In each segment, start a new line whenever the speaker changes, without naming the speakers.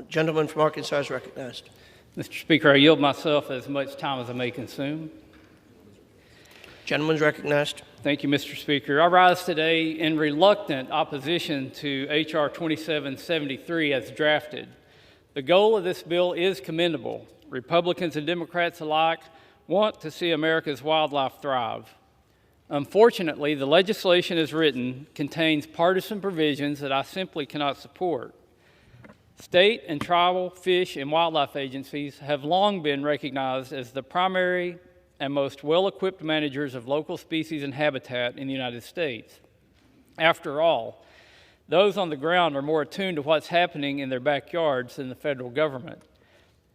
Gentleman from Arkansas is recognized.
Mr. Speaker, I yield myself as much time as I may consume.
Gentleman's recognized.
Thank you, Mr. Speaker. I rise today in reluctant opposition to H.R. 2773 as drafted. The goal of this bill is commendable. Republicans and Democrats alike want to see America's wildlife thrive. Unfortunately, the legislation as written contains partisan provisions that I simply cannot support. State and tribal fish and wildlife agencies have long been recognized as the primary and most well-equipped managers of local species and habitat in the United States. After all, those on the ground are more attuned to what's happening in their backyards than the federal government.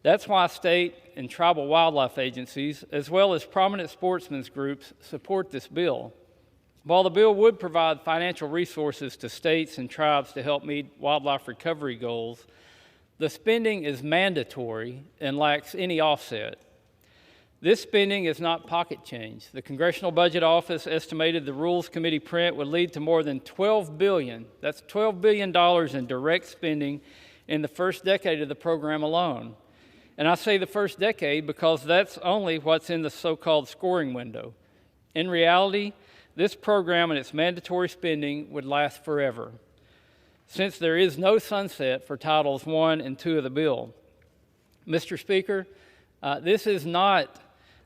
That's why state and tribal wildlife agencies, as well as prominent sportsmen's groups, support this bill. While the bill would provide financial resources to states and tribes to help meet wildlife recovery goals, the spending is mandatory and lacks any offset. This spending is not pocket change. The Congressional Budget Office estimated the Rules Committee print would lead to more than $12 billion. That's $12 billion in direct spending in the first decade of the program alone. And I say the first decade because that's only what's in the so-called scoring window. In reality, this program and its mandatory spending would last forever, since there is no sunset for Titles I and II of the bill. Mr. Speaker, this is not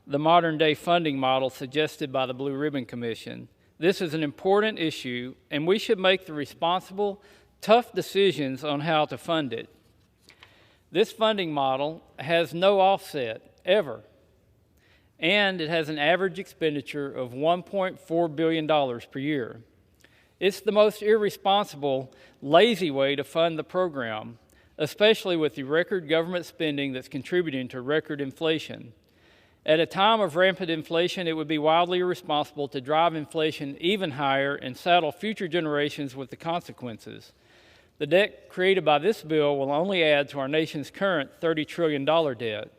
the modern-day funding model suggested by the Blue Ribbon Commission. This is an important issue, and we should make the responsible, tough decisions on how to fund it. This funding model has no offset, ever, and it has an average expenditure of $1.4 billion per year. It's the most irresponsible, lazy way to fund the program, especially with the record government spending that's contributing to record inflation. At a time of rampant inflation, it would be wildly irresponsible to drive inflation even higher and saddle future generations with the consequences. The debt created by this bill will only add to our nation's current $30 trillion debt.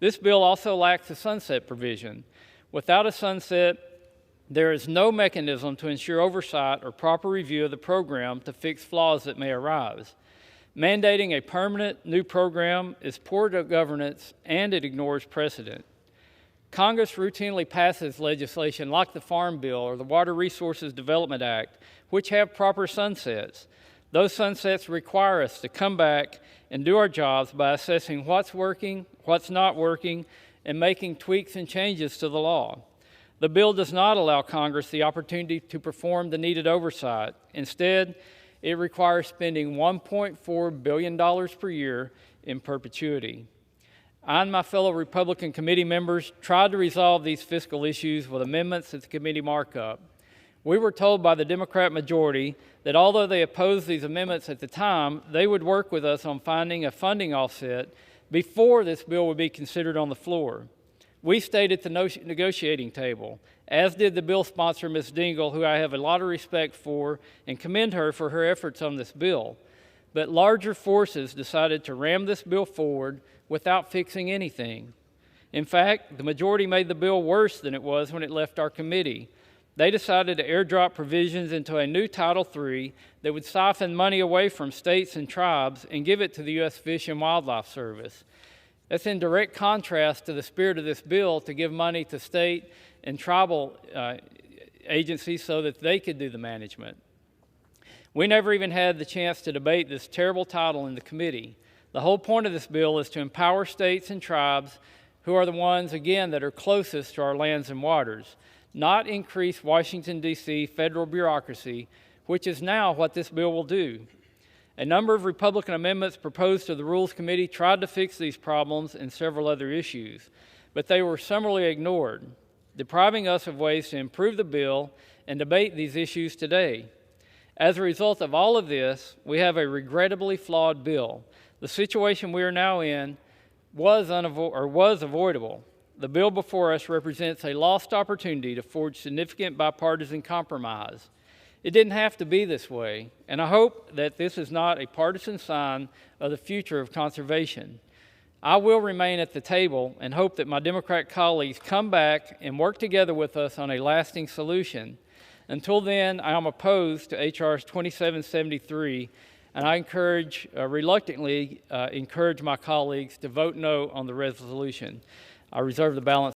This bill also lacks a sunset provision. Without a sunset, there is no mechanism to ensure oversight or proper review of the program to fix flaws that may arise. Mandating a permanent new program is poor governance, and it ignores precedent. Congress routinely passes legislation like the Farm Bill or the Water Resources Development Act, which have proper sunsets. Those sunsets require us to come back and do our jobs by assessing what's working, what's not working, and making tweaks and changes to the law. The bill does not allow Congress the opportunity to perform the needed oversight. Instead, it requires spending $1.4 billion per year in perpetuity. I and my fellow Republican committee members tried to resolve these fiscal issues with amendments at the committee markup. We were told by the Democrat majority that although they opposed these amendments at the time, they would work with us on finding a funding offset before this bill would be considered on the floor. We stayed at the negotiating table, as did the bill sponsor, Ms. Dingell, who I have a lot of respect for and commend her for her efforts on this bill. But larger forces decided to ram this bill forward without fixing anything. In fact, the majority made the bill worse than it was when it left our committee. They decided to airdrop provisions into a new Title III that would siphon money away from states and tribes and give it to the U.S. Fish and Wildlife Service. That's in direct contrast to the spirit of this bill to give money to state and tribal agencies so that they could do the management. We never even had the chance to debate this terrible title in the committee. The whole point of this bill is to empower states and tribes who are the ones, again, that are closest to our lands and waters, not increase Washington, D.C. federal bureaucracy, which is now what this bill will do. A number of Republican amendments proposed to the Rules Committee tried to fix these problems and several other issues, but they were summarily ignored, depriving us of ways to improve the bill and debate these issues today. As a result of all of this, we have a regrettably flawed bill. The situation we are now in was avoidable. The bill before us represents a lost opportunity to forge significant bipartisan compromise. It didn't have to be this way, and I hope that this is not a partisan sign of the future of conservation. I will remain at the table and hope that my Democrat colleagues come back and work together with us on a lasting solution. Until then, I am opposed to H.R. 2773 and I reluctantly encourage my colleagues to vote no on the resolution. I reserve the balance